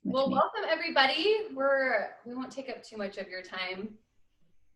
Well, welcome everybody. We won't take up too much of your time.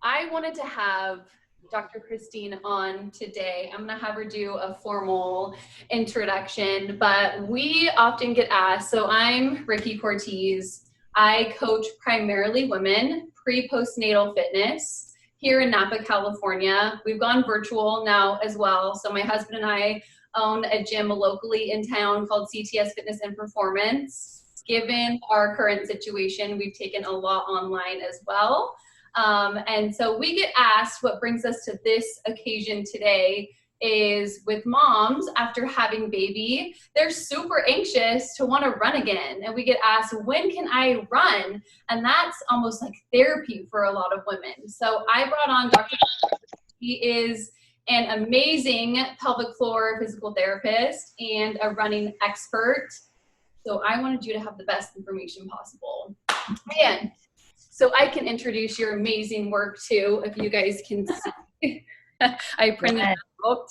I wanted to have Dr. Christine on today. I'm going to have her do a formal introduction, but we often get asked. So I'm Rikki Cortese. I coach primarily women, pre-postnatal fitness here in Napa, California. We've gone virtual now as well. So my husband and I own a gym locally in town called CTS Fitness and Performance. Given our current situation, we've taken a lot online as well. And so we get asked, what brings us to this occasion today is with moms after having baby, they're super anxious to want to run again. And we get asked, when can I run? And that's almost like therapy for a lot of women. So I brought on Dr. He is an amazing pelvic floor physical therapist and a running expert. So I wanted you to have the best information possible. And so I can introduce your amazing work too, if you guys can see. I printed it out.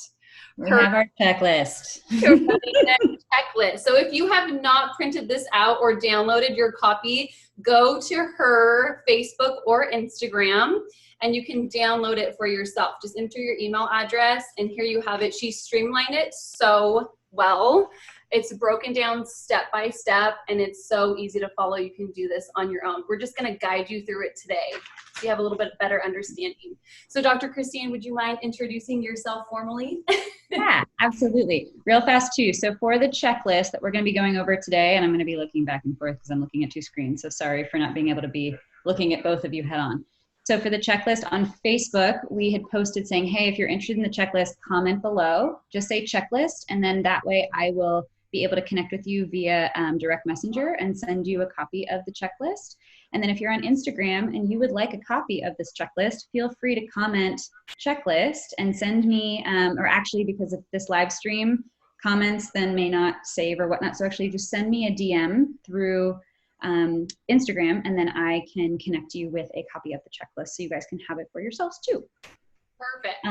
We have our checklist. Checklist. So if you have not printed this out or downloaded your copy, go to her Facebook or Instagram and you can download it for yourself. Just enter your email address and here you have it. She streamlined it so well. It's broken down step by step and it's so easy to follow. You can do this on your own. We're just going to guide you through it today so you have a little bit better understanding. So Dr. Christine, would you mind introducing yourself formally? Yeah, absolutely. Real fast too. So for the checklist that we're going to be going over today, and I'm going to be looking back and forth because I'm looking at two screens. So sorry for not being able to be looking at both of you head on. So for the checklist on Facebook, we had posted saying, hey, if you're interested in the checklist, comment below, just say checklist. And then that way I will be able to connect with you via direct messenger and send you a copy of the checklist. And then if you're on Instagram and you would like a copy of this checklist, feel free to comment checklist and send me, or actually because if this live stream comments then may not save or whatnot. So actually just send me a DM through Instagram and then I can connect you with a copy of the checklist so you guys can have it for yourselves too. Perfect.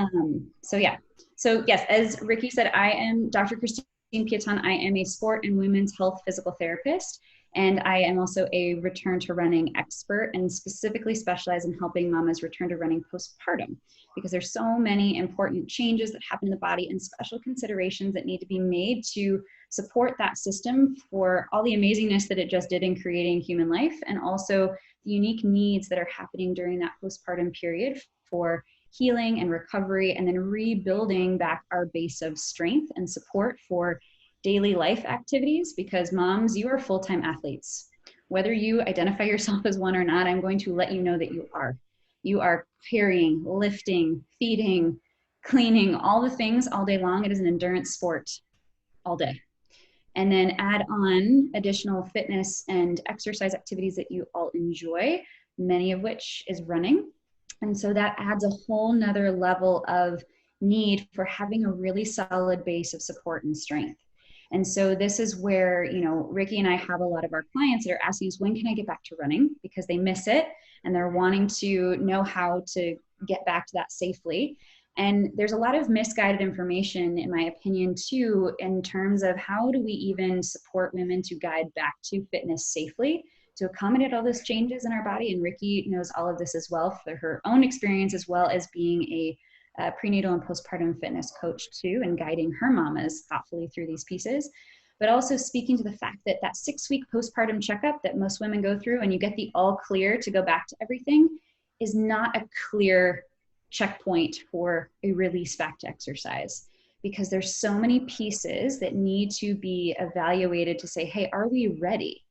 So yeah. So yes, as Rikki said, I am Dr. Christine Pieton. I am a sport and women's health physical therapist, and I am also a return to running expert and specifically specialize in helping mamas return to running postpartum because there's so many important changes that happen in the body and special considerations that need to be made to support that system for all the amazingness that it just did in creating human life and also the unique needs that are happening during that postpartum period for healing and recovery, and then rebuilding back our base of strength and support for daily life activities because moms, you are full-time athletes. Whether you identify yourself as one or not, I'm going to let you know that you are. You are carrying, lifting, feeding, cleaning, all the things all day long. It is an endurance sport all day. And then add on additional fitness and exercise activities that you all enjoy, many of which is running. And so that adds a whole nother level of need for having a really solid base of support and strength. And so this is where, you know, Rikki and I have a lot of our clients that are asking us, when can I get back to running? Because they miss it and they're wanting to know how to get back to that safely. And there's a lot of misguided information, in my opinion, too, in terms of how do we even support women to guide back to fitness safely, to accommodate all those changes in our body. And Rikki knows all of this as well for her own experience, as well as being a prenatal and postpartum fitness coach too, and guiding her mamas thoughtfully through these pieces. But also speaking to the fact that that 6-week postpartum checkup that most women go through and you get the all clear to go back to everything is not a clear checkpoint for a release back to exercise, because there's so many pieces that need to be evaluated to say, hey, are we ready?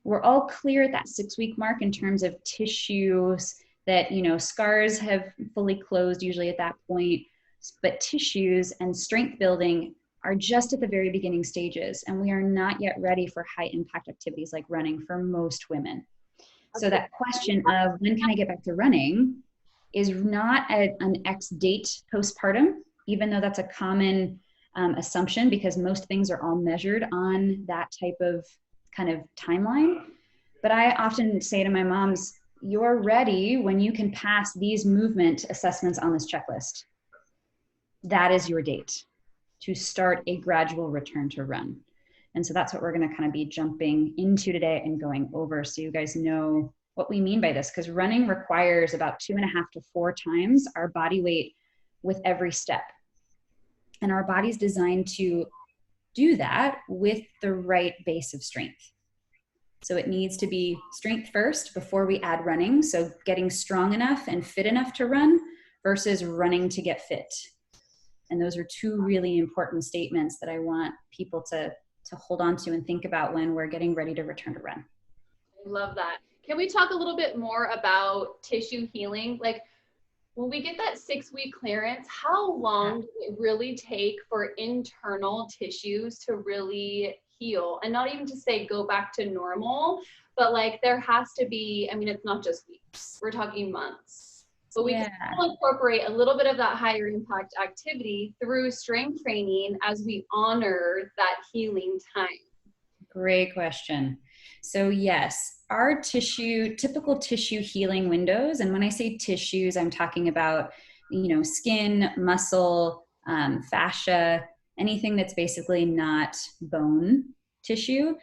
We're all clear at that 6-week mark in terms of tissues that, you know, scars have fully closed usually at that point, but tissues and strength building are just at the very beginning stages. And we are not yet ready for high impact activities like running for most women. So that question of when can I get back to running is not an X date postpartum, even though that's a common assumption because most things are all measured on that type of kind of timeline. But I often say to my moms, you're ready when you can pass these movement assessments on this checklist. That is your date to start a gradual return to run. And so that's what we're going to kind of be jumping into today and going over, so you guys know what we mean by this, because running requires about 2.5 to 4 times our body weight with every step. And our body's designed to do that with the right base of strength. So it needs to be strength first before we add running. So getting strong enough and fit enough to run versus running to get fit. And those are two really important statements that I want people to hold on to and think about when we're getting ready to return to run. I love that. Can we talk a little bit more about tissue healing? Like, when we get that 6-week clearance, how long does it really take for internal tissues to really heal? And not even to say go back to normal, but like there has to be, I mean, it's not just weeks, we're talking months. So we can still incorporate a little bit of that higher impact activity through strength training as we honor that healing time. Great question. So yes, our typical tissue healing windows, and when I say tissues, I'm talking about, skin, muscle, fascia, anything that's basically not bone tissue.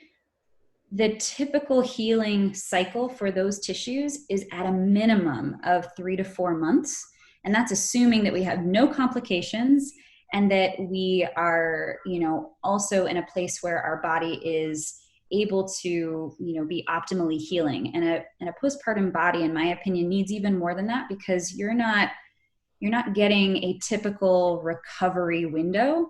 The typical healing cycle for those tissues is at a minimum of 3 to 4 months. And that's assuming that we have no complications and that we are, also in a place where our body is able to, be optimally healing. And a postpartum body, in my opinion, needs even more than that, because you're not getting a typical recovery window.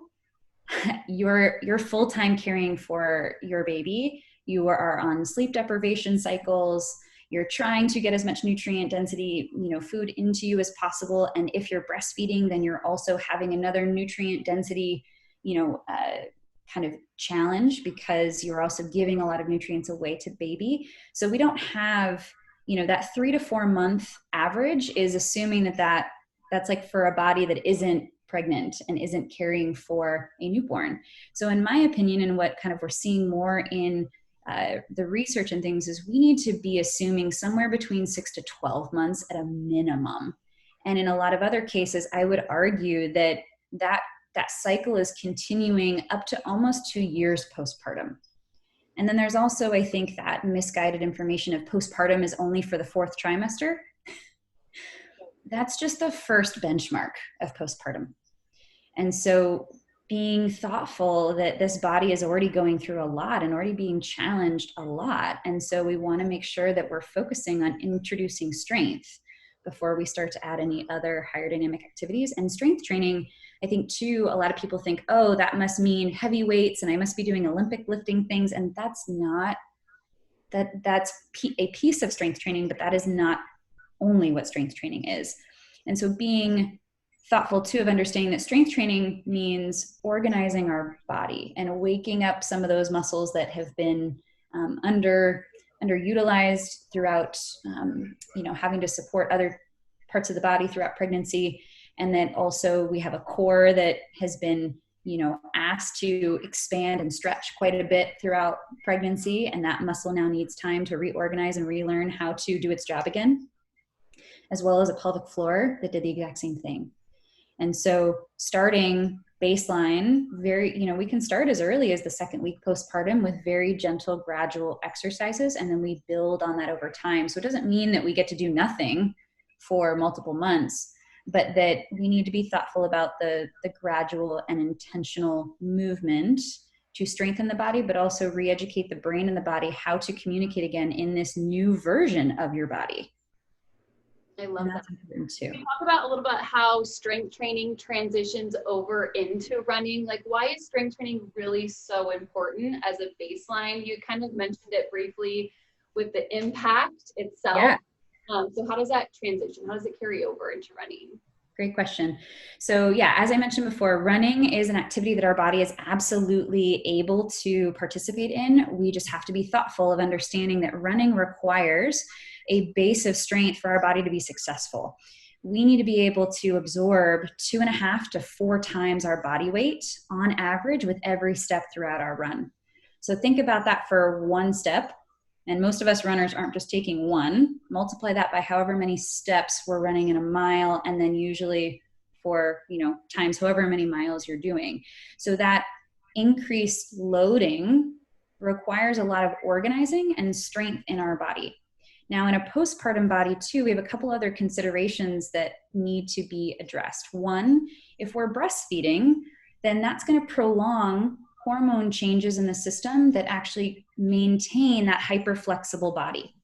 You're full-time caring for your baby. You are on sleep deprivation cycles. You're trying to get as much nutrient density, food into you as possible. And if you're breastfeeding, then you're also having another nutrient density, kind of challenge, because you're also giving a lot of nutrients away to baby. So we don't have, that 3 to 4 month average is assuming that's like for a body that isn't pregnant and isn't caring for a newborn. So in my opinion, and what kind of we're seeing more in the research and things, is we need to be assuming somewhere between 6 to 12 months at a minimum. And in a lot of other cases, I would argue that cycle is continuing up to almost 2 years postpartum. And then there's also, I think, that misguided information of postpartum is only for the 4th trimester. That's just the first benchmark of postpartum. And so being thoughtful that this body is already going through a lot and already being challenged a lot. And so we want to make sure that we're focusing on introducing strength before we start to add any other higher dynamic activities. And strength training, I think too, a lot of people think, oh, that must mean heavy weights and I must be doing Olympic lifting things. And that's not, that's a piece of strength training, but that is not only what strength training is. And so being thoughtful too of understanding that strength training means organizing our body and waking up some of those muscles that have been underutilized throughout, having to support other parts of the body throughout pregnancy. And then also we have a core that has been, asked to expand and stretch quite a bit throughout pregnancy. And that muscle now needs time to reorganize and relearn how to do its job again, as well as a pelvic floor that did the exact same thing. And so starting baseline, we can start as early as the 2nd week postpartum with very gentle, gradual exercises, and then we build on that over time. So it doesn't mean that we get to do nothing for multiple months, but that we need to be thoughtful about the gradual and intentional movement to strengthen the body, but also re-educate the brain and the body how to communicate again in this new version of your body. I love that. Too. Can you talk about a little bit how strength training transitions over into running? Like, why is strength training really so important as a baseline? You kind of mentioned it briefly with the impact itself. Yeah. So how does that transition? How does it carry over into running? Great question. So yeah, as I mentioned before, running is an activity that our body is absolutely able to participate in. We just have to be thoughtful of understanding that running requires a base of strength for our body to be successful. We need to be able to absorb 2.5 to 4 times our body weight on average with every step throughout our run. So think about that for one step. And most of us runners aren't just taking one. Multiply that by however many steps we're running in a mile, and then usually for, times however many miles you're doing. So that increased loading requires a lot of organizing and strength in our body. Now, in a postpartum body too, we have a couple other considerations that need to be addressed. One, if we're breastfeeding, then that's going to prolong hormone changes in the system that actually maintain that hyperflexible body.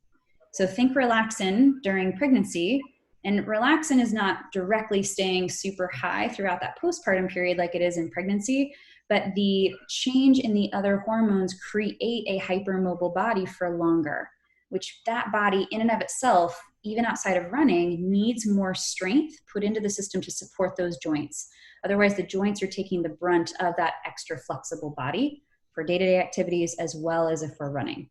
So think relaxin during pregnancy, and relaxin is not directly staying super high throughout that postpartum period like it is in pregnancy, but the change in the other hormones create a hypermobile body for longer, which that body in and of itself, even outside of running, needs more strength put into the system to support those joints. Otherwise, the joints are taking the brunt of that extra flexible body for day-to-day activities as well as if we're running.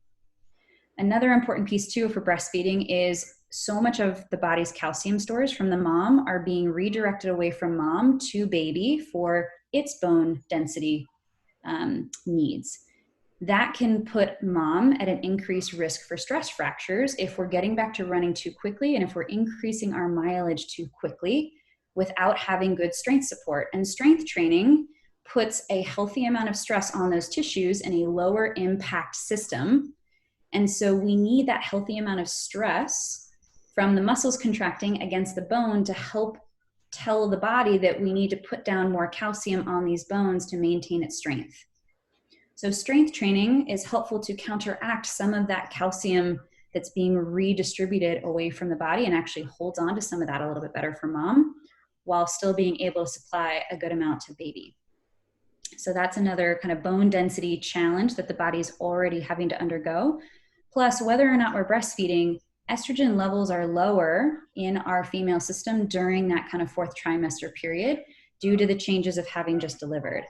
Another important piece too for breastfeeding is so much of the body's calcium stores from the mom are being redirected away from mom to baby for its bone density needs. That can put mom at an increased risk for stress fractures if we're getting back to running too quickly and if we're increasing our mileage too quickly without having good strength support. And strength training puts a healthy amount of stress on those tissues in a lower impact system. And so we need that healthy amount of stress from the muscles contracting against the bone to help tell the body that we need to put down more calcium on these bones to maintain its strength. So strength training is helpful to counteract some of that calcium that's being redistributed away from the body and actually holds on to some of that a little bit better for mom while still being able to supply a good amount to baby. So that's another kind of bone density challenge that the body's already having to undergo. Plus, whether or not we're breastfeeding, estrogen levels are lower in our female system during that kind of fourth trimester period due to the changes of having just delivered.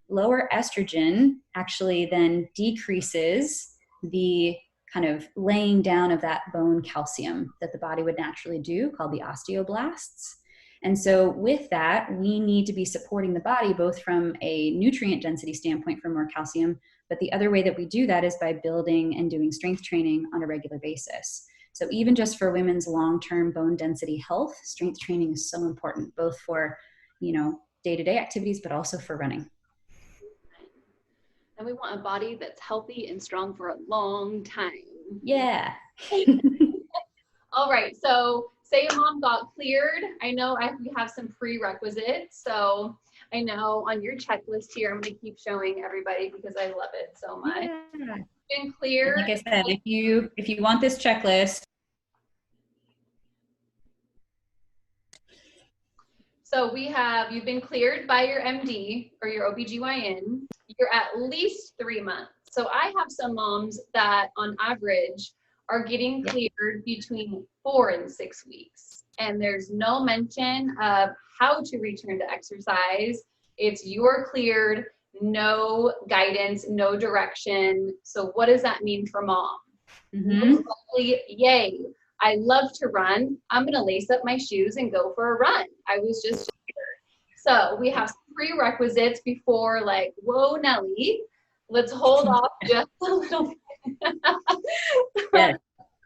Lower estrogen actually then decreases the kind of laying down of that bone calcium that the body would naturally do, called the osteoblasts. And so with that, we need to be supporting the body both from a nutrient density standpoint for more calcium, but the other way that we do that is by building and doing strength training on a regular basis. So even just for women's long-term bone density health, strength training is so important, both for, day-to-day activities, but also for running. And we want a body that's healthy and strong for a long time. Yeah. All right. So say your mom got cleared. I know we have some prerequisites. So I know on your checklist here, I'm going to keep showing everybody because I love it so much. Yeah. Been cleared. Like I said, if you want this checklist. So you've been cleared by your MD or your OBGYN. You're at least 3 months. So I have some moms that on average are getting cleared between 4 and 6 weeks. And there's no mention of how to return to exercise. It's you're cleared, no guidance, no direction. So what does that mean for mom? Mm-hmm. Yay. I love to run. I'm going to lace up my shoes and go for a run. I was just cleared. So we have some prerequisites before whoa, Nelly, let's hold off just a little bit. Yes.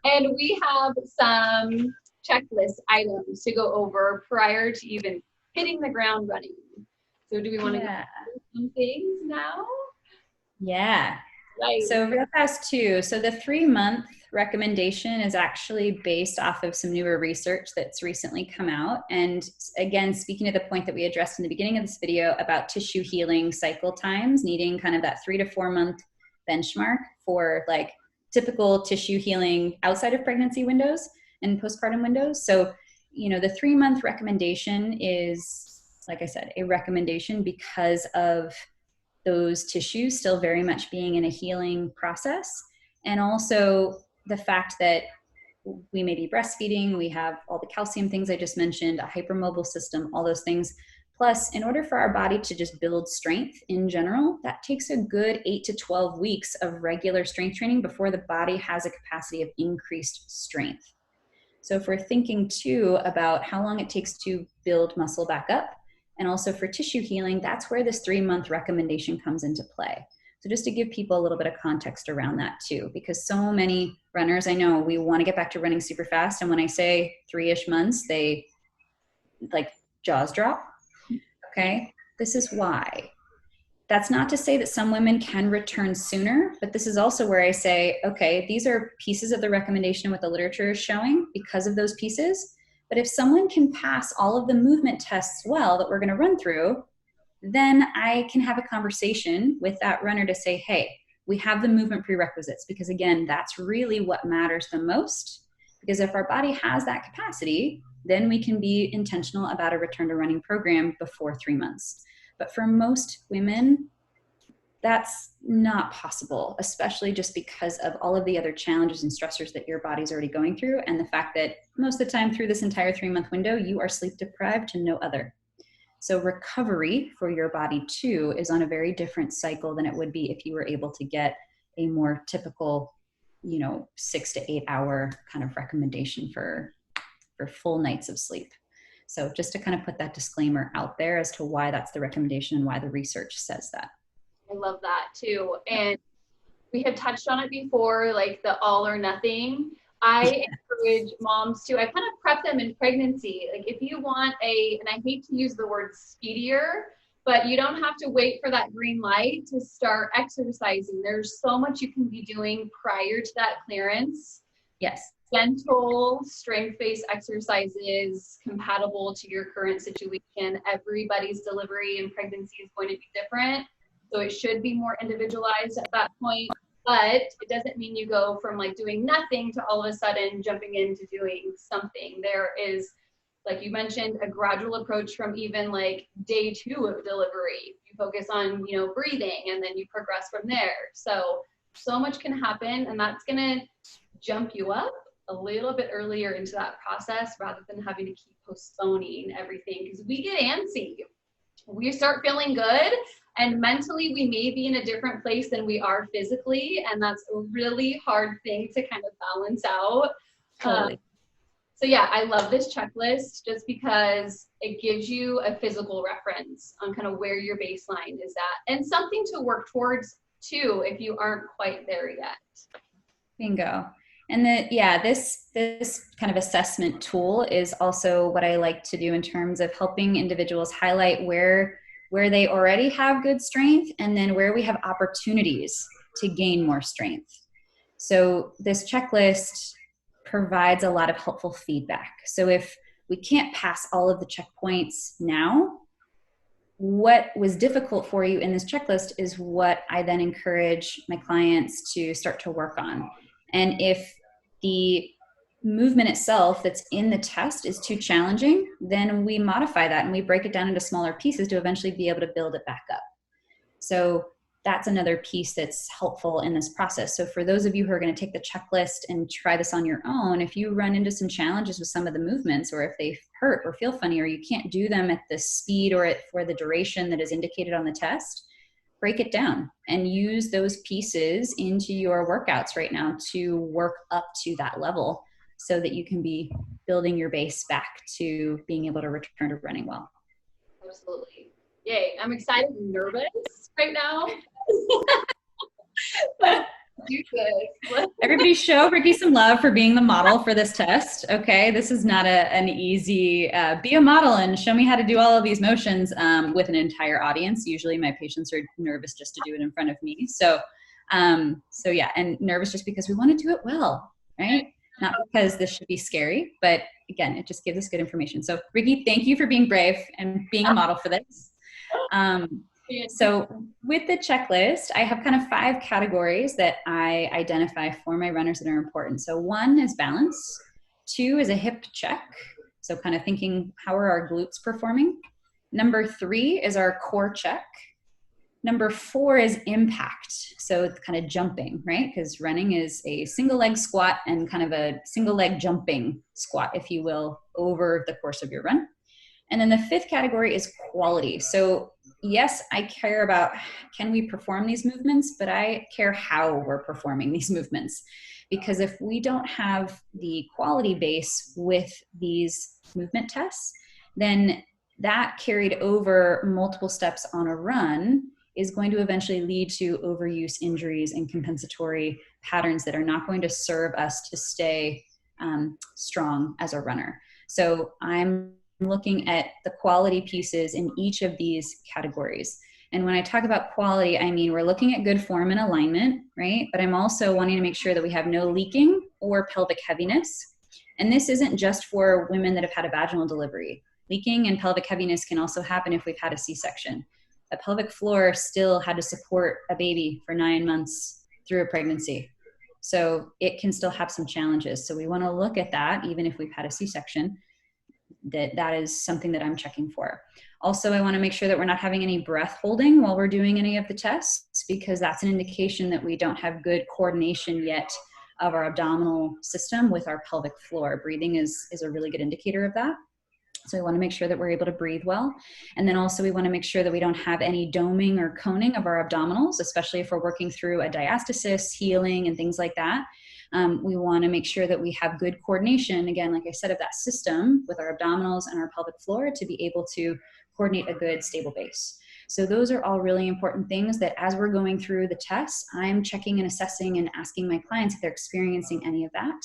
And we have some checklist items to go over prior to even hitting the ground running. So do we want to go over some things now? Yeah. Right. So real fast too. So the 3-month recommendation is actually based off of some newer research that's recently come out. And again, speaking to the point that we addressed in the beginning of this video about tissue healing cycle times, needing kind of that 3 to 4 month benchmark for typical tissue healing outside of pregnancy windows and postpartum windows. So, the 3-month recommendation is, like I said, a recommendation because of those tissues still very much being in a healing process. And also the fact that we may be breastfeeding, we have all the calcium things I just mentioned, a hypermobile system, all those things. Plus, in order for our body to just build strength in general, that takes a good 8 to 12 weeks of regular strength training before the body has a capacity of increased strength. So if we're thinking too about how long it takes to build muscle back up, and also for tissue healing, that's where this 3-month recommendation comes into play. So just to give people a little bit of context around that too, because so many runners, I know, we want to get back to running super fast. And when I say 3-ish months, they jaws drop. Okay, this is why. That's not to say that some women can return sooner, but this is also where I say, okay, these are pieces of the recommendation what the literature is showing because of those pieces. But if someone can pass all of the movement tests well that we're going to run through, then I can have a conversation with that runner to say, hey, we have the movement prerequisites, because again, that's really what matters the most. Because if our body has that capacity, then we can be intentional about a return to running program before 3 months. But for most women, that's not possible, especially just because of all of the other challenges and stressors that your body's already going through, and the fact that most of the time through this entire 3-month window, you are sleep deprived to no other. So recovery for your body too is on a very different cycle than it would be if you were able to get a more typical, 6 to 8 hour kind of recommendation for full nights of sleep. So just to kind of put that disclaimer out there as to why that's the recommendation and why the research says that. I love that too. And we have touched on it before, like the all or nothing. I encourage moms to, I kind of prep them in pregnancy. Like if you want and I hate to use the word speedier, but you don't have to wait for that green light to start exercising. There's so much you can be doing prior to that clearance. Yes. Gentle, strength-based exercises compatible to your current situation. Everybody's delivery and pregnancy is going to be different. So it should be more individualized at that point. But it doesn't mean you go from like doing nothing to all of a sudden jumping into doing something. There is, like you mentioned, a gradual approach from even like day 2 of delivery. You focus on, breathing, and then you progress from there. So much can happen, and that's going to jump you up a little bit earlier into that process rather than having to keep postponing everything, because we get antsy. We start feeling good, and mentally we may be in a different place than we are physically, and that's a really hard thing to kind of balance out. Totally. So yeah, I love this checklist just because it gives you a physical reference on kind of where your baseline is at, and something to work towards too if you aren't quite there yet. Bingo. And this kind of assessment tool is also what I like to do in terms of helping individuals highlight where they already have good strength, and then where we have opportunities to gain more strength. So this checklist provides a lot of helpful feedback. So if we can't pass all of the checkpoints now, what was difficult for you in this checklist is what I then encourage my clients to start to work on. And if the movement itself that's in the test is too challenging, then we modify that and we break it down into smaller pieces to eventually be able to build it back up. So that's another piece that's helpful in this process. So for those of you who are going to take the checklist and try this on your own, if you run into some challenges with some of the movements, or if they hurt or feel funny, or you can't do them at the speed or for the duration that is indicated on the test, break it down and use those pieces into your workouts right now to work up to that level, so that you can be building your base back to being able to return to running well. Absolutely. Yay. I'm excited and nervous right now. But do this. Everybody show Rikki some love for being the model for this test. Okay, this is not an easy, be a model and show me how to do all of these motions with an entire audience. Usually my patients are nervous just to do it in front of me. So yeah, and nervous just because we want to do it well, right? Not because this should be scary, but again, it just gives us good information. So Rikki, thank you for being brave and being a model for this. So with the checklist, I have kind of 5 categories that I identify for my runners that are important. So 1 is balance. 2 is a hip check. So kind of thinking, how are our glutes performing? Number 3 is our core check. Number 4 is impact. So it's kind of jumping, right? Because running is a single leg squat and kind of a single leg jumping squat, if you will, over the course of your run. And then the 5th category is quality. So yes, I care about, can we perform these movements, but I care how we're performing these movements. Because if we don't have the quality base with these movement tests, then that carried over multiple steps on a run is going to eventually lead to overuse, injuries, and compensatory patterns that are not going to serve us to stay strong as a runner. So I'm looking at the quality pieces in each of these categories. And when I talk about quality, I mean, we're looking at good form and alignment, right? But I'm also wanting to make sure that we have no leaking or pelvic heaviness. And this isn't just for women that have had a vaginal delivery. Leaking and pelvic heaviness can also happen if we've had a C-section. A pelvic floor still had to support a baby for 9 months through a pregnancy. So it can still have some challenges. So we want to look at that, even if we've had a C-section, that is something that I'm checking for. Also, I want to make sure that we're not having any breath holding while we're doing any of the tests, because that's an indication that we don't have good coordination yet of our abdominal system with our pelvic floor. Breathing is a really good indicator of that. So we want to make sure that we're able to breathe well. And then also we want to make sure that we don't have any doming or coning of our abdominals, especially if we're working through a diastasis, healing, and things like that. We want to make sure that we have good coordination, again, like I said, of that system with our abdominals and our pelvic floor to be able to coordinate a good stable base. So those are all really important things that as we're going through the tests, I'm checking and assessing and asking my clients if they're experiencing any of that.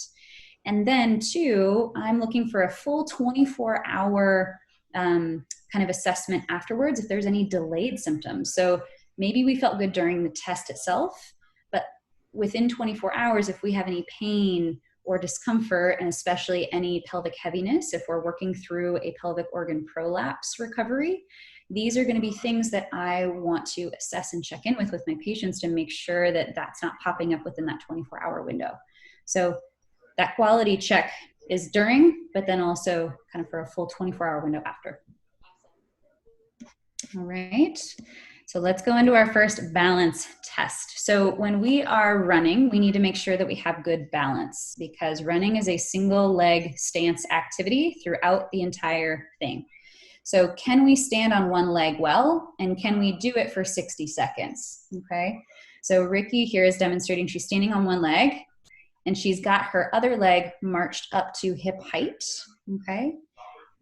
And then two, I'm looking for a full 24-hour kind of assessment afterwards if there's any delayed symptoms. So maybe we felt good during the test itself, but within 24 hours, if we have any pain or discomfort, and especially any pelvic heaviness, if we're working through a pelvic organ prolapse recovery, these are going to be things that I want to assess and check in with my patients to make sure that that's not popping up within that 24-hour window. So that quality check is during, but then also kind of for a full 24-hour window after. All right. So let's go into our first balance test. So when we are running, we need to make sure that we have good balance, because running is a single leg stance activity throughout the entire thing. So can we stand on one leg well, and can we do it for 60 seconds? Okay. So Rikki here is demonstrating she's standing on one leg, and she's got her other leg marched up to hip height, okay?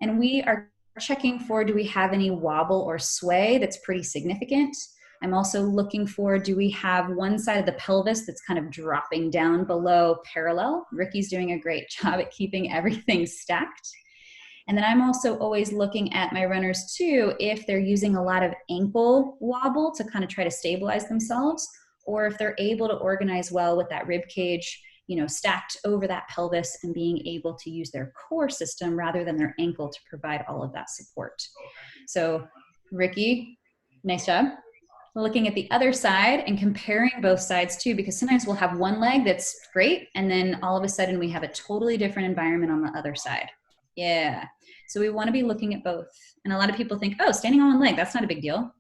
And we are checking for, do we have any wobble or sway that's pretty significant? I'm also looking for, do we have one side of the pelvis that's kind of dropping down below parallel? Rikki's doing a great job at keeping everything stacked. And then I'm also always looking at my runners too, if they're using a lot of ankle wobble to kind of try to stabilize themselves, or if they're able to organize well with that rib cage, you know, stacked over that pelvis and being able to use their core system rather than their ankle to provide all of that support. So Rikki, nice job. Looking at the other side and comparing both sides too, because sometimes we'll have one leg that's great, and then all of a sudden we have a totally different environment on the other side. Yeah. So we want to be looking at both. And a lot of people think, oh, standing on one leg, that's not a big deal.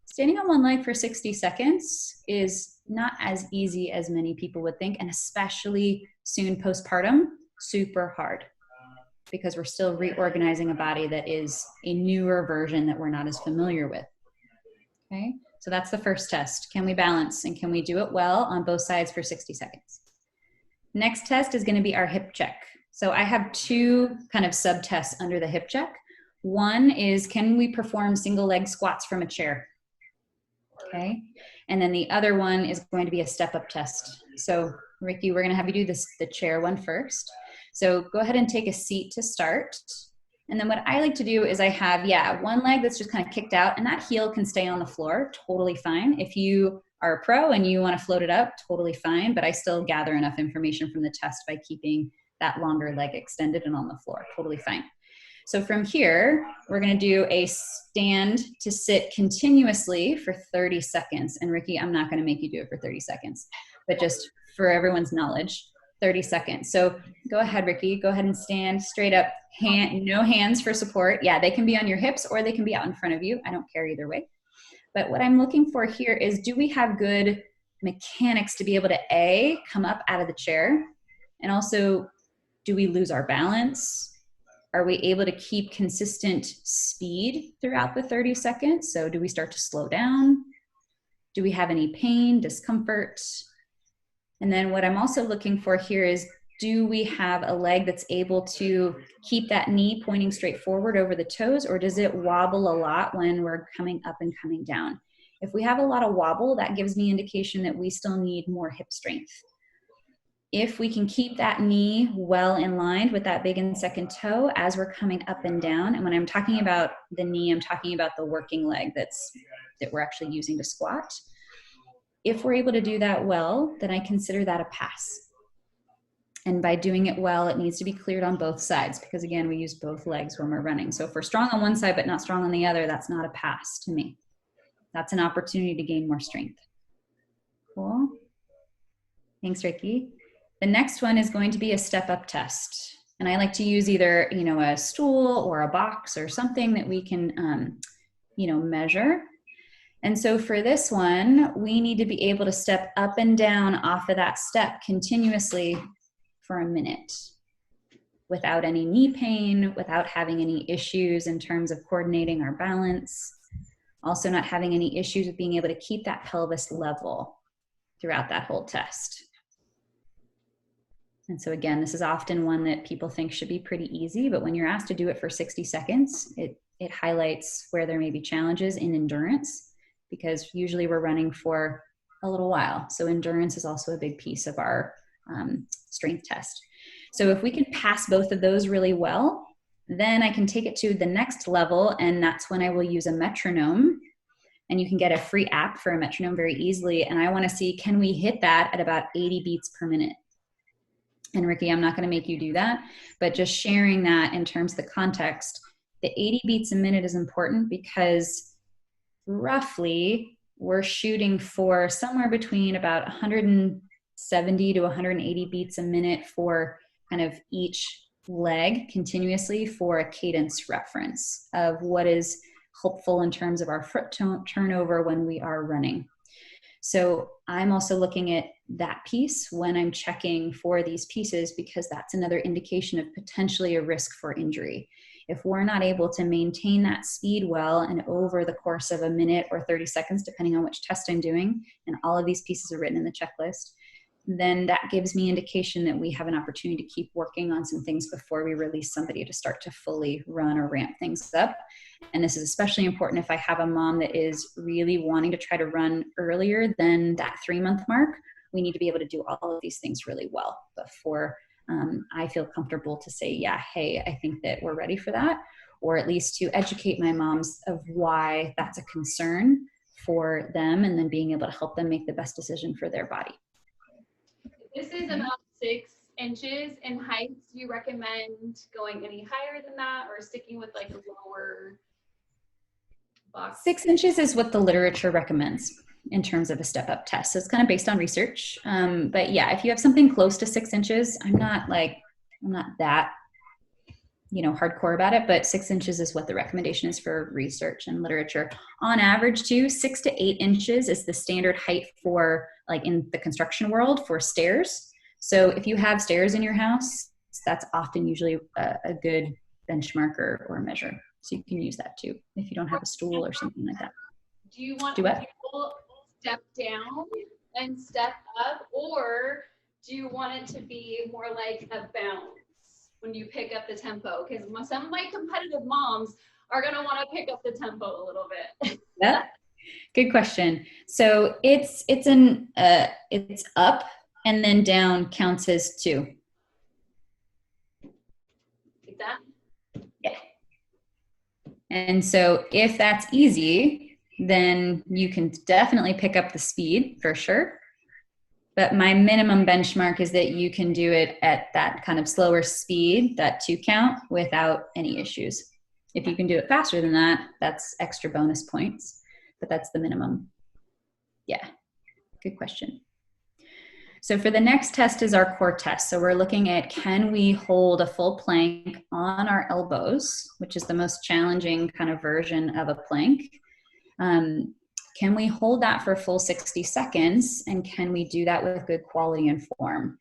Standing on one leg for 60 seconds is not as easy as many people would think, and especially soon postpartum, super hard, because we're still reorganizing a body that is a newer version that we're not as familiar with. Okay, so that's the first test. Can we balance, and can we do it well on both sides for 60 seconds? Next test is going to be our hip check. So I have two kind of sub-tests under the hip check. One is, can we perform single leg squats from a chair? Okay, and then the other one is going to be a step-up test. So Rikki, we're going to have you do the chair one first. So go ahead and take a seat to start. And then what I like to do is I have, one leg that's just kind of kicked out, and that heel can stay on the floor, totally fine. If you are a pro and you want to float it up, totally fine, but I still gather enough information from the test by keeping that longer leg extended and on the floor, totally fine. So from here, we're going to do a stand to sit continuously for 30 seconds. And Rikki, I'm not going to make you do it for 30 seconds, but just for everyone's knowledge, 30 seconds. So go ahead, Rikki, go ahead and stand straight up, no hands for support. Yeah, they can be on your hips or they can be out in front of you. I don't care either way. But what I'm looking for here is, do we have good mechanics to be able to A, come up out of the chair? And also, do we lose our balance? Are we able to keep consistent speed throughout the 30 seconds? So do we start to slow down? Do we have any pain, discomfort? And then what I'm also looking for here is, do we have a leg that's able to keep that knee pointing straight forward over the toes, or does it wobble a lot when we're coming up and coming down? If we have a lot of wobble, that gives me indication that we still need more hip strength. If we can keep that knee well in line with that big and second toe as we're coming up and down, and when I'm talking about the knee, I'm talking about the working leg that's that we're actually using to squat. If we're able to do that well, then I consider that a pass. And by doing it well, it needs to be cleared on both sides because, again, we use both legs when we're running. So if we're strong on one side but not strong on the other, that's not a pass to me. That's an opportunity to gain more strength. Cool. Thanks, Rikki. The next one is going to be a step-up test. And I like to use either, a stool or a box or something that we can, measure. And so for this one, we need to be able to step up and down off of that step continuously for a minute without any knee pain, without having any issues in terms of coordinating our balance, also not having any issues with being able to keep that pelvis level throughout that whole test. And so again, this is often one that people think should be pretty easy, but when you're asked to do it for 60 seconds, it highlights where there may be challenges in endurance, because usually we're running for a little while. So endurance is also a big piece of our strength test. So if we can pass both of those really well, then I can take it to the next level, and that's when I will use a metronome. And you can get a free app for a metronome very easily. And I want to see, can we hit that at about 80 beats per minute? And Rikki, I'm not going to make you do that, but just sharing that in terms of the context, the 80 beats a minute is important because roughly we're shooting for somewhere between about 170 to 180 beats a minute for kind of each leg continuously for a cadence reference of what is helpful in terms of our foot turnover when we are running. So I'm also looking at that piece when I'm checking for these pieces, because that's another indication of potentially a risk for injury. If we're not able to maintain that speed well and over the course of a minute or 30 seconds, depending on which test I'm doing, and all of these pieces are written in the checklist, then that gives me indication that we have an opportunity to keep working on some things before we release somebody to start to fully run or ramp things up. And this is especially important if I have a mom that is really wanting to try to run earlier than that 3-month mark. We need to be able to do all of these things really well before I feel comfortable to say, yeah, hey, I think that we're ready for that, or at least to educate my moms of why that's a concern for them, and then being able to help them make the best decision for their body. This is about 6 inches in height. Do you recommend going any higher than that or sticking with like a lower box? 6 inches is what the literature recommends in terms of a step-up test. So it's kind of based on research. But yeah, if you have something close to 6 inches, I'm not that, hardcore about it, but 6 inches is what the recommendation is for research and literature. On average too, 6 to 8 inches is the standard height for, like in the construction world, for stairs. So if you have stairs in your house, that's often usually a good benchmark or measure. So you can use that too, if you don't have a stool or something like that. Do you want people step down and step up, or do you want it to be more like a bounce when you pick up the tempo? Because some of my competitive moms are going to want to pick up the tempo a little bit. Yeah, good question. So it's up and then down counts as 2. Like that? Yeah. And so if that's easy, then you can definitely pick up the speed for sure. But my minimum benchmark is that you can do it at that kind of slower speed, that 2 count, without any issues. If you can do it faster than that, that's extra bonus points, but that's the minimum. Yeah, good question. So for the next test is our core test. So we're looking at, can we hold a full plank on our elbows, which is the most challenging kind of version of a plank. Can we hold that for a full 60 seconds? And can we do that with good quality and form?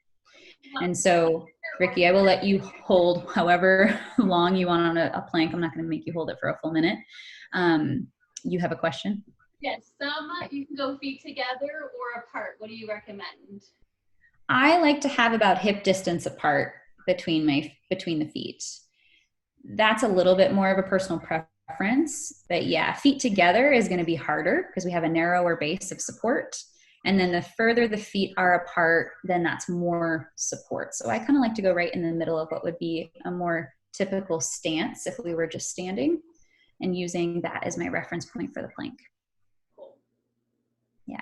And so, Rikki, I will let you hold however long you want on a plank. I'm not going to make you hold it for a full minute. You have a question? Yes, some you can go feet together or apart. What do you recommend? I like to have about hip distance apart between the feet. That's a little bit more of a personal preference, but yeah, feet together is going to be harder because we have a narrower base of support. And then the further the feet are apart, then that's more support. So I kind of like to go right in the middle of what would be a more typical stance if we were just standing, and using that as my reference point for the plank. Yeah.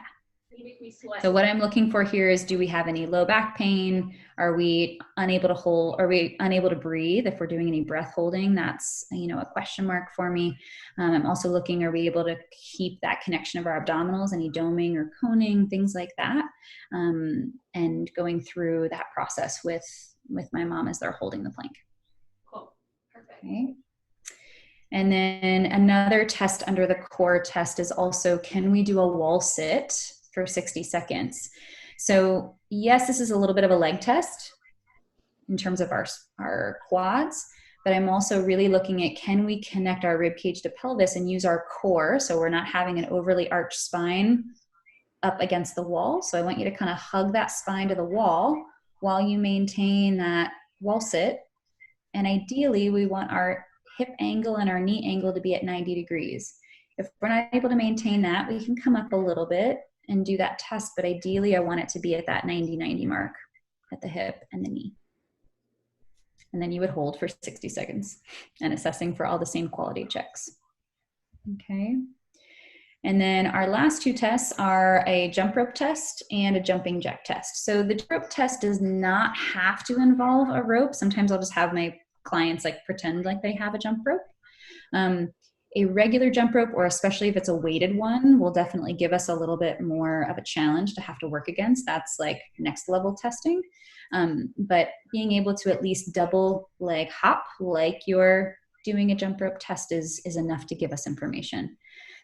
You make me sweat. So what I'm looking for here is, do we have any low back pain? Are we unable to hold? Are we unable to breathe? If we're doing any breath holding, that's, you know, a question mark for me. I'm also looking, are we able to keep that connection of our abdominals, any doming or coning, things like that, and going through that process with my mom as they're holding the plank. Cool. Perfect. Okay. And then another test under the core test is also, can we do a wall sit for 60 seconds? So yes, this is a little bit of a leg test in terms of our quads, but I'm also really looking at, can we connect our rib cage to pelvis and use our core so we're not having an overly arched spine up against the wall. So I want you to kind of hug that spine to the wall while you maintain that wall sit. And ideally, we want our hip angle and our knee angle to be at 90 degrees. If we're not able to maintain that, we can come up a little bit and do that test, but ideally I want it to be at that 90-90 mark at the hip and the knee. And then you would hold for 60 seconds and assessing for all the same quality checks. Okay. And then our last two tests are a jump rope test and a jumping jack test. So the jump rope test does not have to involve a rope. Sometimes I'll just have my clients like pretend like they have a jump rope. A regular jump rope, or especially if it's a weighted one, will definitely give us a little bit more of a challenge to have to work against. That's like next level testing. But being able to at least double leg hop like you're doing a jump rope test is enough to give us information.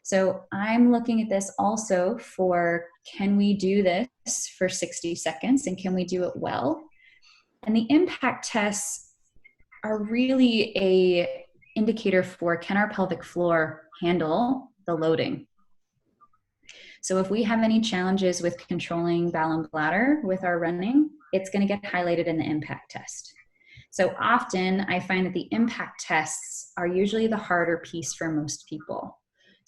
So I'm looking at this also for, can we do this for 60 seconds and can we do it well? And the impact tests are really a indicator for, can our pelvic floor handle the loading? So if we have any challenges with controlling bowel and bladder with our running, it's going to get highlighted in the impact test. So often I find that the impact tests are usually the harder piece for most people.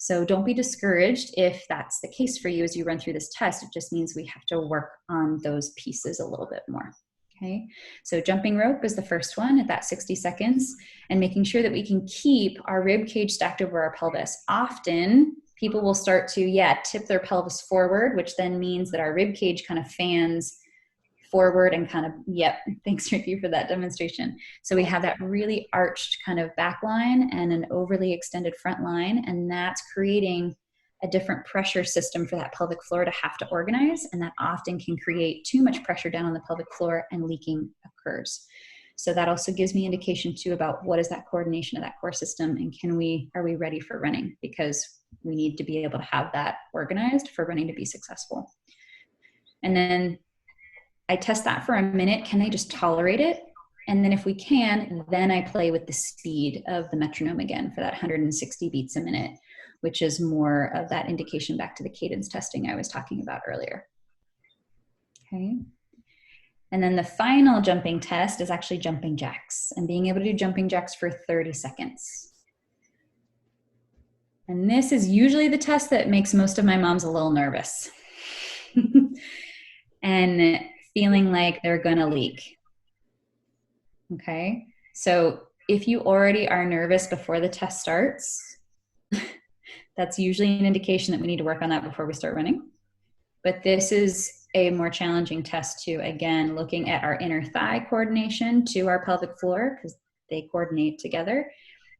So don't be discouraged if that's the case for you as you run through this test. It just means we have to work on those pieces a little bit more. Okay, so jumping rope is the first one at that 60 seconds, and making sure that we can keep our rib cage stacked over our pelvis. Often people will start to, tip their pelvis forward, which then means that our rib cage kind of fans forward and kind of, thanks Rikki for that demonstration. So we have that really arched kind of back line and an overly extended front line, and that's creating a different pressure system for that pelvic floor to have to organize, and that often can create too much pressure down on the pelvic floor and leaking occurs. So that also gives me indication too about what is that coordination of that core system, and are we ready for running? Because we need to be able to have that organized for running to be successful. And then I test that for a minute. Can they just tolerate it? And then if we can, then I play with the speed of the metronome again for that 160 beats a minute, which is more of that indication back to the cadence testing I was talking about earlier. Okay. And then the final jumping test is actually jumping jacks, and being able to do jumping jacks for 30 seconds. And this is usually the test that makes most of my moms a little nervous and feeling like they're gonna leak. Okay, so if you already are nervous before the test starts, that's usually an indication that we need to work on that before we start running. But this is a more challenging test too. Again, looking at our inner thigh coordination to our pelvic floor, because they coordinate together,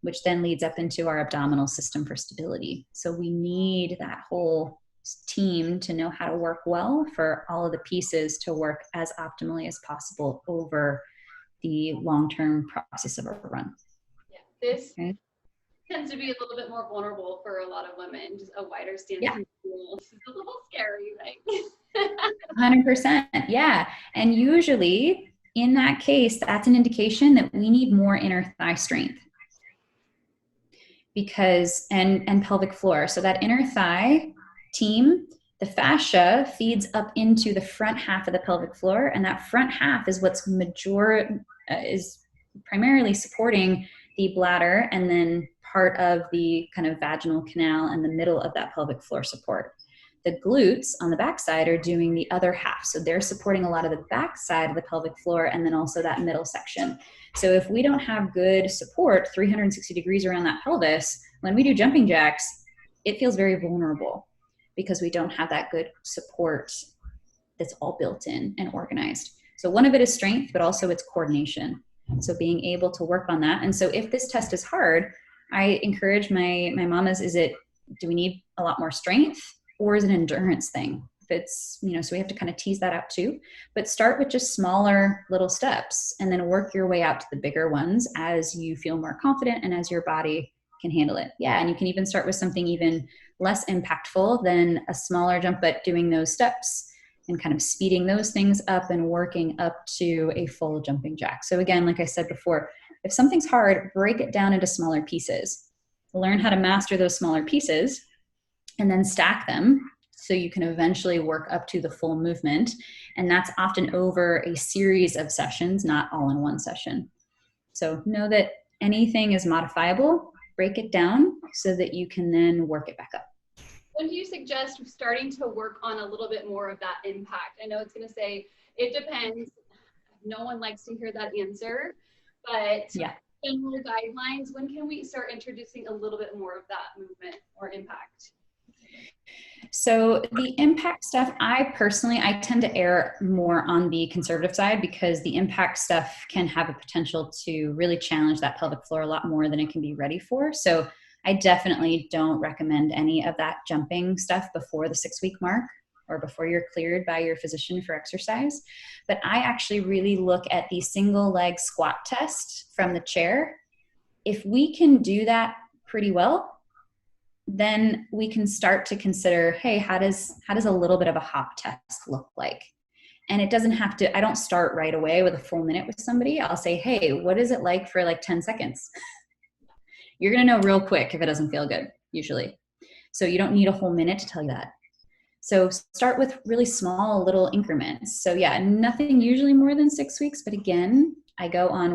which then leads up into our abdominal system for stability. So we need that whole team to know how to work well for all of the pieces to work as optimally as possible over the long-term process of a run. Yeah, this tends to be a little bit more vulnerable for a lot of women, just a wider stance. Yeah. It's a little scary, right? 100%, yeah. And usually in that case, that's an indication that we need more inner thigh strength. Because, and pelvic floor. So that inner thigh team, the fascia feeds up into the front half of the pelvic floor, and that front half is what's is primarily supporting the bladder, and then part of the kind of vaginal canal and the middle of that pelvic floor support. The glutes on the backside are doing the other half, so they're supporting a lot of the backside of the pelvic floor and then also that middle section. So if we don't have good support 360 degrees around that pelvis, when we do jumping jacks, it feels very vulnerable. because we don't have that good support that's all built in and organized. So one of it is strength, but also it's coordination. So being able to work on that. And so if this test is hard, I encourage my mamas, do we need a lot more strength, or is it an endurance thing? If it's, so we have to kind of tease that out too, but start with just smaller little steps and then work your way out to the bigger ones as you feel more confident and as your body can handle it. Yeah. And you can even start with something even less impactful than a smaller jump, but doing those steps and kind of speeding those things up and working up to a full jumping jack. So again, like I said before, if something's hard, break it down into smaller pieces. Learn how to master those smaller pieces and then stack them so you can eventually work up to the full movement. And that's often over a series of sessions, not all in one session. So know that anything is modifiable, break it down so that you can then work it back up. When do you suggest starting to work on a little bit more of that impact? I know it's going to say it depends. No one likes to hear that answer, but yeah. General guidelines, when can we start introducing a little bit more of that movement or impact? So the impact stuff, I tend to err more on the conservative side because the impact stuff can have a potential to really challenge that pelvic floor a lot more than it can be ready for. So I definitely don't recommend any of that jumping stuff before the 6-week mark or before you're cleared by your physician for exercise. But I actually really look at the single leg squat test from the chair. If we can do that pretty well, then we can start to consider, hey, how does a little bit of a hop test look like? And it doesn't have to, I don't start right away with a full minute with somebody. I'll say, hey, what is it like for like 10 seconds? You're going to know real quick if it doesn't feel good, usually. So you don't need a whole minute to tell you that. So start with really small little increments. So yeah, nothing usually more than 6 weeks. But again, I go on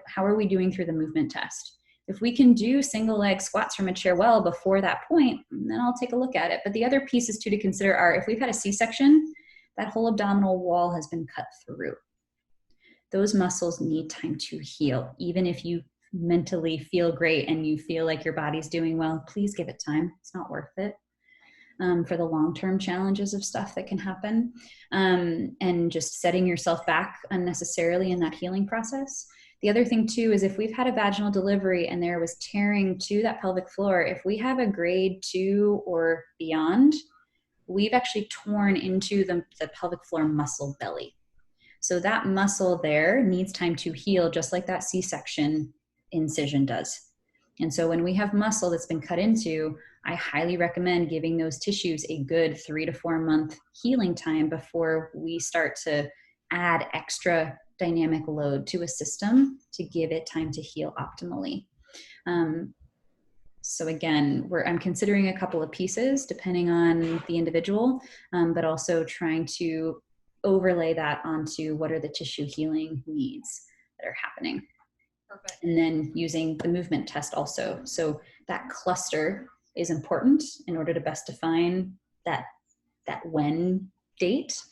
how are we doing through the movement test? If we can do single leg squats from a chair well before that point, then I'll take a look at it. But the other pieces too to consider are if we've had a C-section, that whole abdominal wall has been cut through. Those muscles need time to heal. Even if you mentally feel great and you feel like your body's doing well, please give it time. It's not worth it for the long-term challenges of stuff that can happen, and just setting yourself back unnecessarily in that healing process. The other thing too is if we've had a vaginal delivery and there was tearing to that pelvic floor, if we have a grade 2 or beyond, we've actually torn into the pelvic floor muscle belly. So that muscle there needs time to heal, just like that C-section incision does. And so when we have muscle that's been cut into, I highly recommend giving those tissues a good 3 to 4 month healing time before we start to add extra dynamic load to a system to give it time to heal optimally. So again, I'm considering a couple of pieces depending on the individual, but also trying to overlay that onto what are the tissue healing needs that are happening. Perfect. And then using the movement test also. So that cluster is important in order to best define that when date.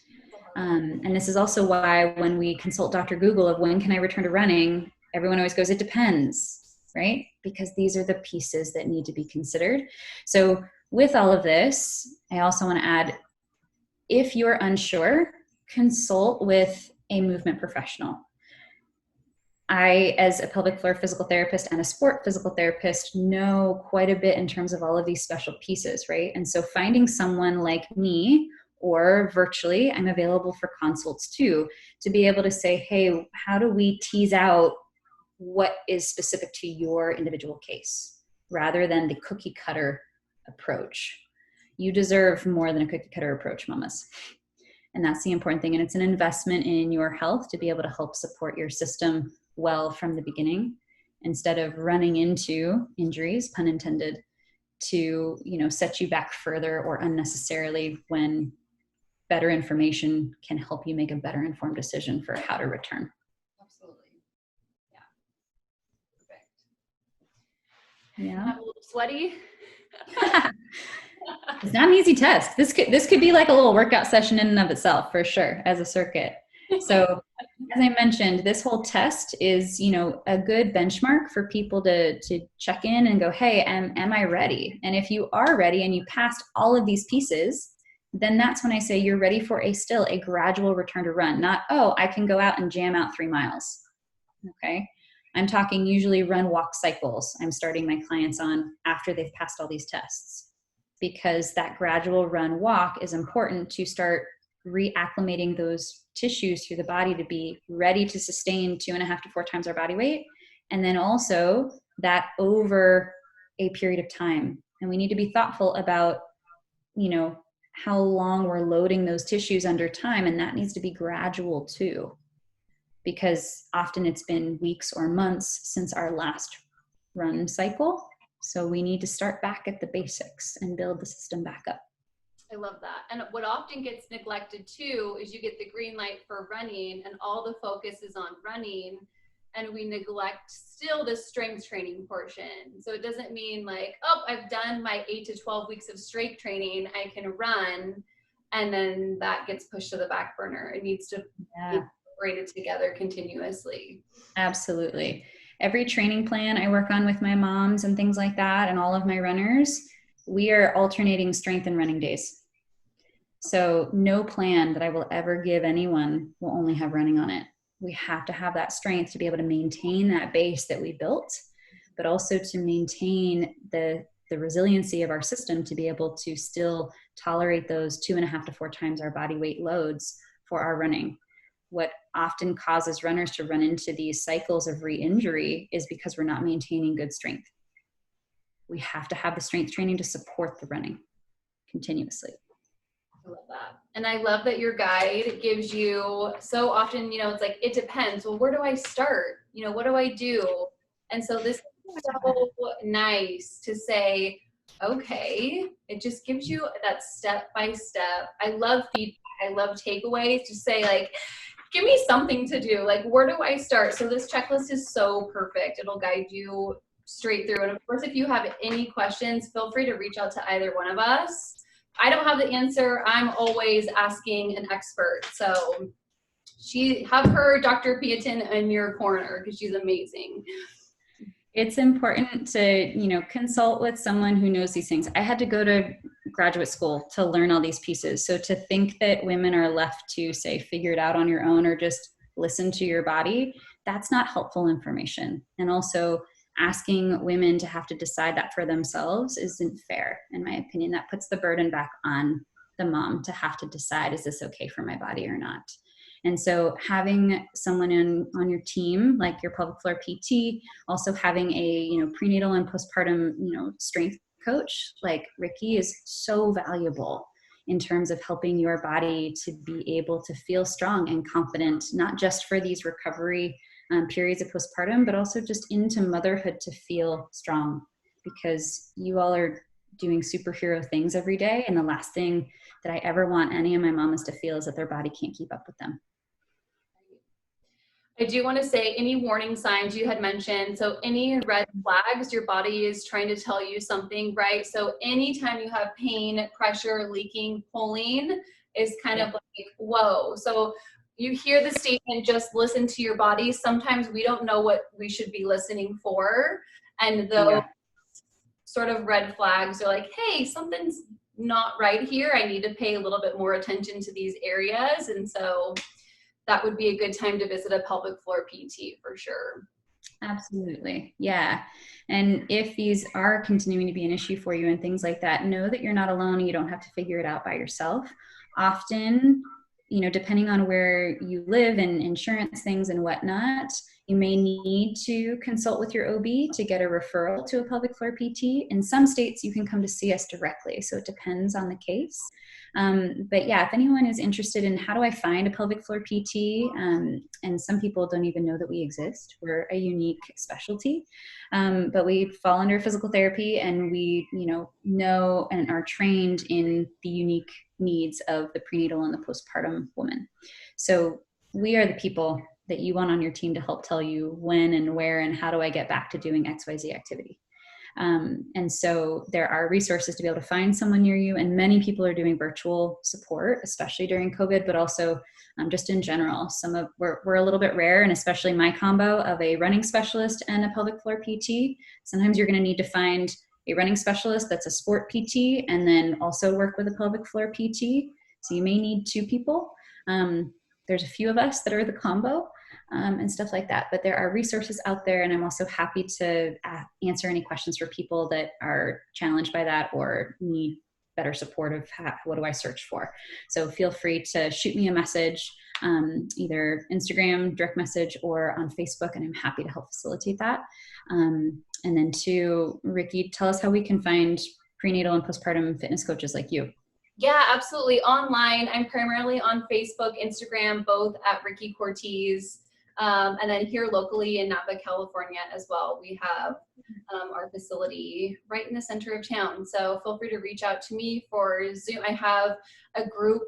And this is also why when we consult Dr. Google of when can I return to running, everyone always goes, it depends, right? Because these are the pieces that need to be considered. So with all of this, I also want to add, if you're unsure, consult with a movement professional. I, as a pelvic floor physical therapist and a sport physical therapist, know quite a bit in terms of all of these special pieces, right? And so finding someone like me, or virtually, I'm available for consults too, to be able to say, hey, how do we tease out what is specific to your individual case, rather than the cookie cutter approach. You deserve more than a cookie cutter approach, mamas. And that's the important thing. And it's an investment in your health to be able to help support your system well from the beginning, instead of running into injuries, pun intended, to, set you back further or unnecessarily, when better information can help you make a better informed decision for how to return. Absolutely. Yeah. Perfect. Yeah. I'm a little sweaty. It's not an easy test. This could be like a little workout session in and of itself, for sure, as a circuit. So as I mentioned, this whole test is, a good benchmark for people to check in and go, hey, am I ready? And if you are ready and you passed all of these pieces, then that's when I say you're ready for a gradual return to run, not, oh, I can go out and jam out 3 miles. Okay. I'm talking usually run walk cycles. I'm starting my clients on after they've passed all these tests, because that gradual run walk is important to start reacclimating those tissues through the body to be ready to sustain 2.5 to 4 times our body weight. And then also that over a period of time. And we need to be thoughtful about, how long we're loading those tissues under time. And that needs to be gradual too, because often it's been weeks or months since our last run cycle. So we need to start back at the basics and build the system back up. I love that. And what often gets neglected too is you get the green light for running and all the focus is on running, and we neglect still the strength training portion. So it doesn't mean like, oh, I've done my 8 to 12 weeks of strength training, I can run, and then that gets pushed to the back burner. It needs to be incorporated together continuously. Absolutely. Every training plan I work on with my moms and things like that, and all of my runners, we are alternating strength and running days. So no plan that I will ever give anyone will only have running on it. We have to have that strength to be able to maintain that base that we built, but also to maintain the resiliency of our system to be able to still tolerate those 2.5 to 4 times our body weight loads for our running. What often causes runners to run into these cycles of re-injury is because we're not maintaining good strength. We have to have the strength training to support the running continuously. I love that. And I love that your guide gives you so often, it's like, it depends. Well, where do I start? What do I do? And so this is so nice to say, okay, it just gives you that step by step. I love feedback. I love takeaways to say like, give me something to do. Like, where do I start? So this checklist is so perfect. It'll guide you straight through. And of course, if you have any questions, feel free to reach out to either one of us. I don't have the answer. I'm always asking an expert. So have her, Dr. Pieton, in your corner because she's amazing. It's important to, consult with someone who knows these things. I had to go to graduate school to learn all these pieces. So to think that women are left to say, figure it out on your own or just listen to your body, that's not helpful information. And also asking women to have to decide that for themselves isn't fair, in my opinion. That puts the burden back on the mom to have to decide, is this okay for my body or not? And so having someone on your team, like your pelvic floor PT, also having a, prenatal and postpartum, strength coach like Rikki is so valuable in terms of helping your body to be able to feel strong and confident, not just for these recovery periods of postpartum, but also just into motherhood to feel strong, because you all are doing superhero things every day. And the last thing that I ever want any of my mamas to feel is that their body can't keep up with them. I do want to say any warning signs you had mentioned. So any red flags, your body is trying to tell you something, right? So anytime you have pain, pressure, leaking, pulling is kind of like, whoa. So you hear the statement, just listen to your body. Sometimes we don't know what we should be listening for. And those sort of red flags are like, hey, something's not right here. I need to pay a little bit more attention to these areas. And so that would be a good time to visit a pelvic floor PT for sure. Absolutely. Yeah. And if these are continuing to be an issue for you and things like that, know that you're not alone and you don't have to figure it out by yourself. Often, depending on where you live and insurance things and whatnot, you may need to consult with your OB to get a referral to a pelvic floor PT. In some states, you can come to see us directly. So it depends on the case. But yeah, if anyone is interested in how do I find a pelvic floor PT, and some people don't even know that we exist. We're a unique specialty, but we fall under physical therapy, and we, know and are trained in the unique needs of the prenatal and the postpartum woman. So we are the people that you want on your team to help tell you when and where and how do I get back to doing XYZ activity. And so there are resources to be able to find someone near you. And many people are doing virtual support, especially during COVID, but also just in general. We're a little bit rare, and especially my combo of a running specialist and a pelvic floor PT. Sometimes you're going to need to find a running specialist that's a sport PT and then also work with a pelvic floor PT. So you may need two people. There's a few of us that are the combo and stuff like that, but there are resources out there, and I'm also happy to answer any questions for people that are challenged by that or need better support of what do I search for. So feel free to shoot me a message, either Instagram, direct message, or on Facebook, and I'm happy to help facilitate that. And then two, Rikki, tell us how we can find prenatal and postpartum fitness coaches like you. Yeah, absolutely. Online, I'm primarily on Facebook, Instagram, both at Rikki Cortese. And then here locally in Napa, California as well, we have our facility right in the center of town. So feel free to reach out to me for Zoom. I have a group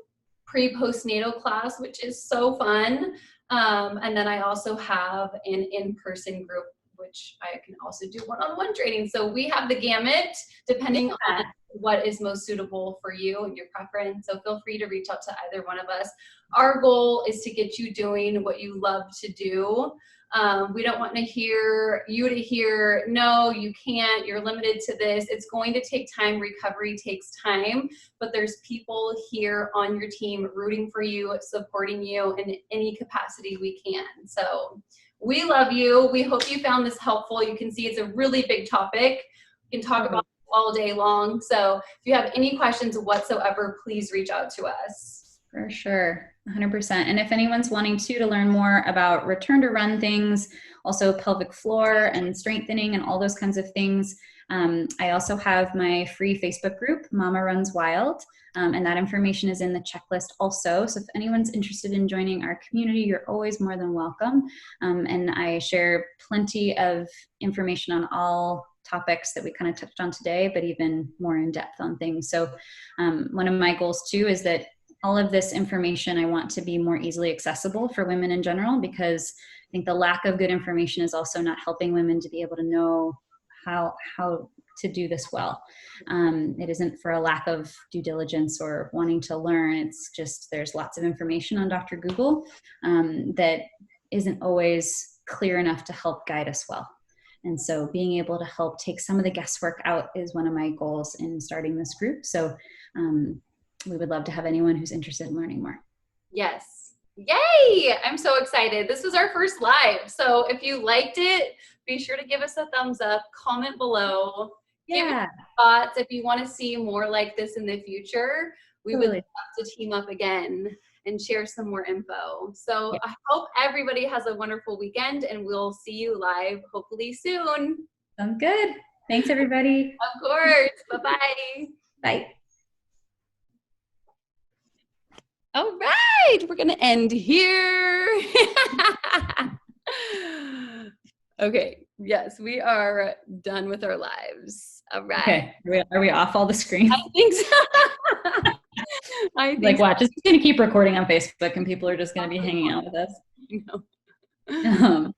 pre-postnatal class, which is so fun. And then I also have an in-person group, which I can also do one-on-one training. So we have the gamut depending on what is most suitable for you and your preference. So feel free to reach out to either one of us. Our goal is to get you doing what you love to do. We don't want to hear you to hear, no, you can't, you're limited to this. It's going to take time. Recovery takes time, but there's people here on your team rooting for you, supporting you in any capacity we can. So we love you. We hope you found this helpful. You can see it's a really big topic. We can talk about it all day long. So if you have any questions whatsoever, please reach out to us. For sure, 100%. And if anyone's wanting to learn more about return to run things, also pelvic floor and strengthening and all those kinds of things, I also have my free Facebook group, Mama Runs Wild, and that information is in the checklist also. So if anyone's interested in joining our community, you're always more than welcome. And I share plenty of information on all topics that we kind of touched on today, but even more in depth on things. So one of my goals too is that all of this information I want to be more easily accessible for women in general, because I think the lack of good information is also not helping women to be able to know how to do this well. It isn't for a lack of due diligence or wanting to learn. It's just there's lots of information on Dr. Google that isn't always clear enough to help guide us well. And so being able to help take some of the guesswork out is one of my goals in starting this group. So we would love to have anyone who's interested in learning more. Yes. Yay! I'm so excited. This was our first live. So if you liked it, be sure to give us a thumbs up, comment below, give us thoughts. If you want to see more like this in the future, we would love to team up again and share some more info. So I hope everybody has a wonderful weekend, and we'll see you live hopefully soon. Sounds good. Thanks, everybody. Of course. Bye-bye. Bye. All right, we're gonna end here. Okay, yes, we are done with our lives. All right. Okay, are we off all the screens? I think so. I think like, watch, it's gonna keep recording on Facebook, and people are just gonna be hanging out with us. No.